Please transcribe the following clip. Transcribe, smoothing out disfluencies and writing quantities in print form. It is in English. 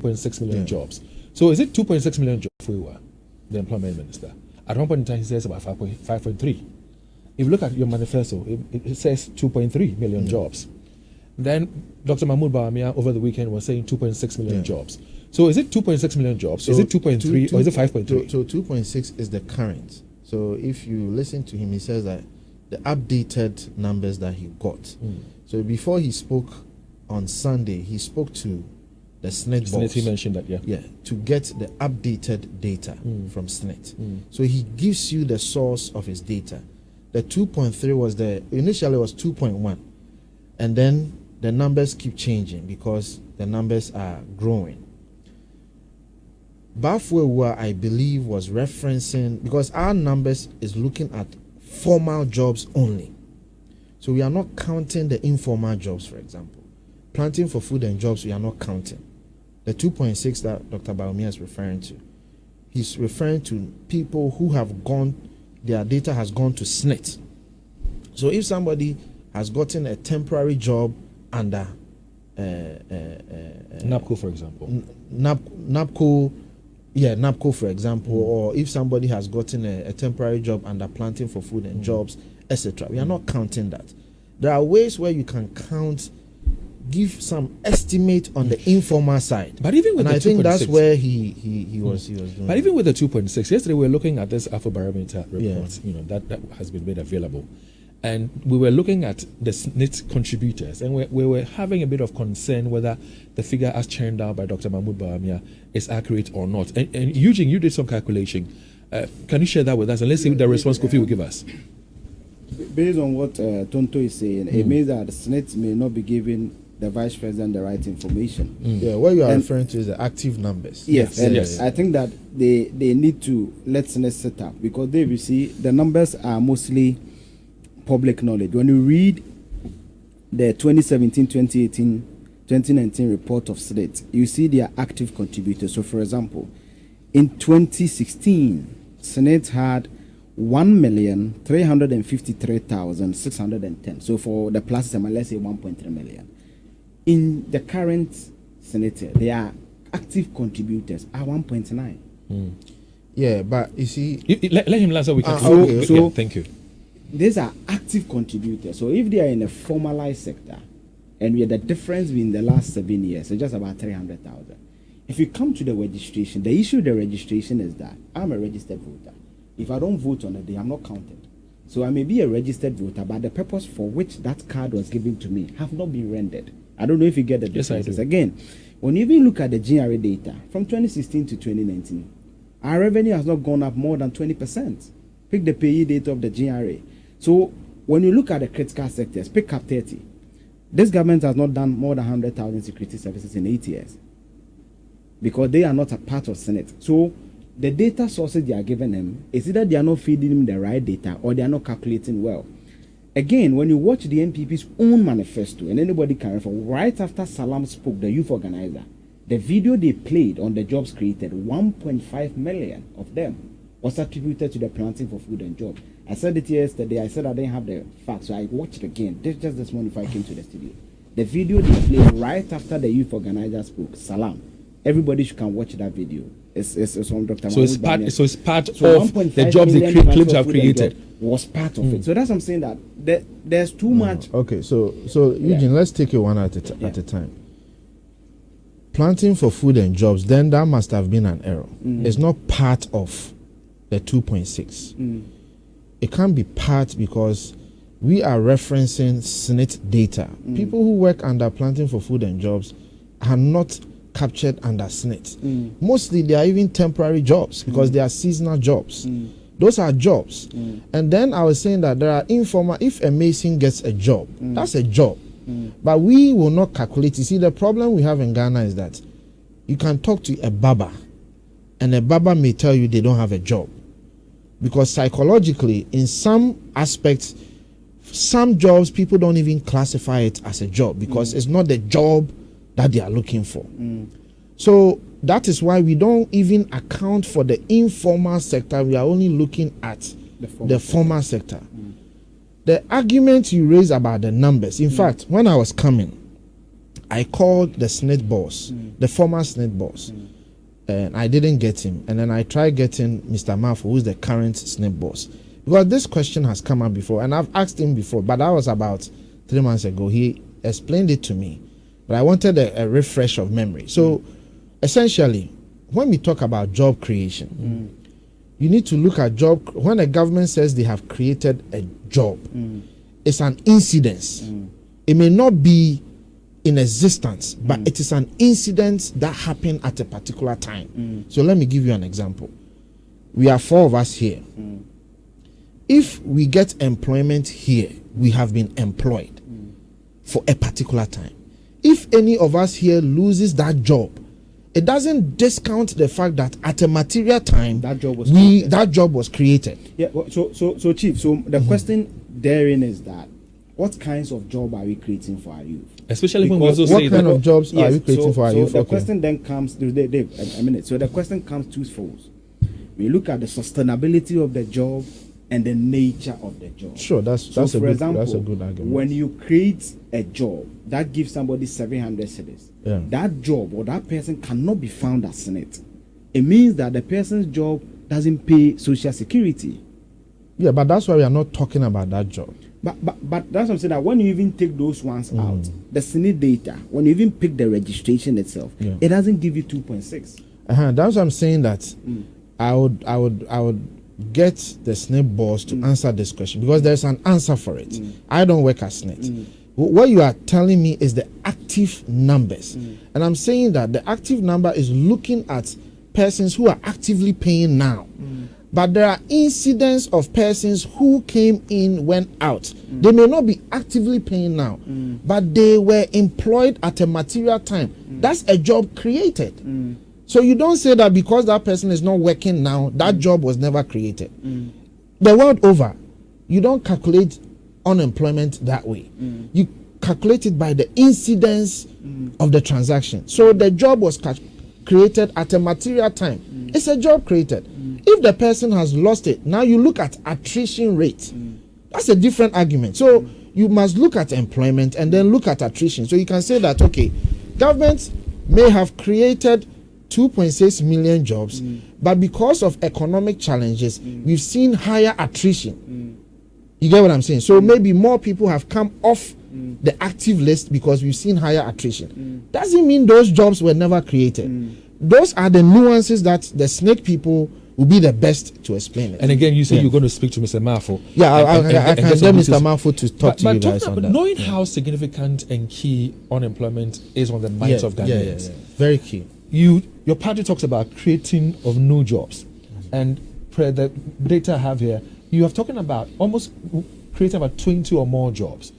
2.6 million jobs. So is it 2.6 million jobs we were, the employment minister? At one point in time, he says about 5.3. If you look at your manifesto, it says 2.3 million jobs. Then Dr. Mahmoud Bawumia over the weekend was saying 2.6 million jobs. So is it 2.6 million jobs? So is it 2.3 or is it 5.3? So 2.6 is the current. So if you listen to him, he says that the updated numbers that he got. So before he spoke on Sunday, he spoke to the SNET boss. He mentioned that, yeah, to get the updated data from SNET. So he gives you the source of his data. The 2.3 was initially was 2.1, and then the numbers keep changing because the numbers are growing. Bafwewa, I believe, was referencing, because our numbers is looking at formal jobs only. So we are not counting the informal jobs, for example. Planting for food and jobs, we are not counting. The 2.6 that Dr. Bawumia is referring to, he's referring to people who have gone, their data has gone to SNET. So if somebody has gotten a temporary job under NAPCO, for example. NAPCO, for example, or if somebody has gotten a temporary job under Planting for Food and Jobs, etc. We are not counting that. There are ways where you can count, give some estimate on the informal side. But even with and the I think 2.6, that's where he was doing. But even with the 2.6, yesterday we were looking at this Afrobarometer report, that has been made available. And we were looking at the SNIT contributors, and we were having a bit of concern whether the figure as churned out by Dr. Mahmoud Bawumia is accurate or not. And Eugene, you did some calculation. Can you share that with us? And let's see the response Kofi will give us. Based on what Tonto is saying, it means that the SNIT may not be giving the Vice President the right information. Yeah, what you are referring to is the active numbers. Yes, yes. I think that they need to let SNIT set up, because they will see the numbers are mostly public knowledge. When you read the 2017, 2018, 2019 report of SNIT, you see their active contributors. So, for example, in 2016, SNIT had 1,353,610. So, for the plus, let's say 1.3 million. In the current SNIT, their active contributors are 1.9. Yeah, but you see, let him answer. We can. So thank you. These are active contributors. So if they are in a formalized sector, and we are the difference in the last 7 years, it's just about 300,000. If you come to the registration, the issue with the registration is that I'm a registered voter. If I don't vote on a day, I'm not counted. So I may be a registered voter, but the purpose for which that card was given to me have not been rendered. I don't know if you get the difference. Yes, I do. Again, when you even look at the GRA data from 2016 to 2019, our revenue has not gone up more than 20%. Pick the payee data of the GRA. So when you look at the critical sectors, pick up 30. This government has not done more than 100,000 security services in 8 years, because they are not a part of Senate. So the data sources they are giving them is either they are not feeding them the right data or they are not calculating well. Again, when you watch the NPP's own manifesto, and anybody can refer, right after Salam spoke, the youth organizer, the video they played on the jobs created, 1.5 million of them was attributed to the Planting for Food and Jobs. I said it yesterday. I said I didn't have the facts, so I watched it again. Just this morning before I came to the studio. The video they played right after the youth organizer spoke, Salam. Everybody can watch that video. It's on Dr. So it's part of the jobs the clips have created. Was part of it. So that's what I'm saying, that there's too much. Okay, so Eugene, let's take it one at a time. Planting for Food and Jobs, then that must have been an error. It's not part of the 2.6. It can't be part, because we are referencing SNIT data. People who work under Planting for Food and Jobs are not captured under SNIT. Mostly they are even temporary jobs, because they are seasonal jobs. Those are jobs. And then I was saying that there are informal. If a mason gets a job, that's a job. But we will not calculate. You see, the problem we have in Ghana is that you can talk to a barber, and a barber may tell you they don't have a job, because psychologically, in some aspects, some jobs people don't even classify it as a job, because it's not the job that they are looking for. So that is why we don't even account for the informal sector. We are only looking at the formal sector. The argument you raise about the numbers, in fact, when I was coming, I called the SNIT boss, the former SNIT boss, and I didn't get him. And then I tried getting Mr. Mafo, who's the current SNIT boss. Because this question has come up before, and I've asked him before, but that was about 3 months ago. He explained it to me, but I wanted a refresh of memory. So essentially, when we talk about job creation, you need to look at job. When a government says they have created a job, it's an incidence. It may not be in existence, but it is an incident that happened at a particular time. So let me give you an example. We are 4 of us here. If we get employment here, we have been employed for a particular time. If any of us here loses that job, it doesn't discount the fact that at a material time that job was created. Yeah. So Chief. So the question therein is that what kinds of job are we creating for our youth? Especially when we also say what kind of jobs are we creating for our youth? So the question then comes. Dave, a minute. So the question comes twofold. We look at the sustainability of the job and the nature of the job. Sure, that's a good argument. When you create a job that gives somebody 700 cedis, that job or that person cannot be found as SNIT. It means that the person's job doesn't pay social security. Yeah, but that's why we are not talking about that job. But that's what I'm saying, that when you even take those ones out, the SNIT data, when you even pick the registration itself, it doesn't give you 2.6. That's what I'm saying, that I would get the SNIT boss to answer this question, because there's an answer for it. I don't work as SNIT. What you are telling me is the active numbers. And I'm saying that the active number is looking at persons who are actively paying now. But there are incidents of persons who came in, went out. They may not be actively paying now, but they were employed at a material time. That's a job created. So you don't say that because that person is not working now, that job was never created. The world over, you don't calculate unemployment that way. You calculate it by the incidence of the transaction. So the job was created at a material time. It's a job created. If the person has lost it, now you look at attrition rate. That's a different argument. So you must look at employment and then look at attrition. So you can say that, okay, government may have created 2.6 million jobs, but because of economic challenges, we've seen higher attrition. You get what I'm saying? So maybe more people have come off the active list because we've seen higher attrition. Doesn't mean those jobs were never created. Those are the nuances that the SNIT people will be the best to explain it. And again, you say you're going to speak to Mr. Mafo. Yeah, I can get Mr. Mafo to talk to you guys on that. Knowing how significant and key unemployment is on the minds of Ghanaians. Very key. Your party talks about creating of new jobs, and the data I have here, you have talking about almost creating about 20 or more jobs.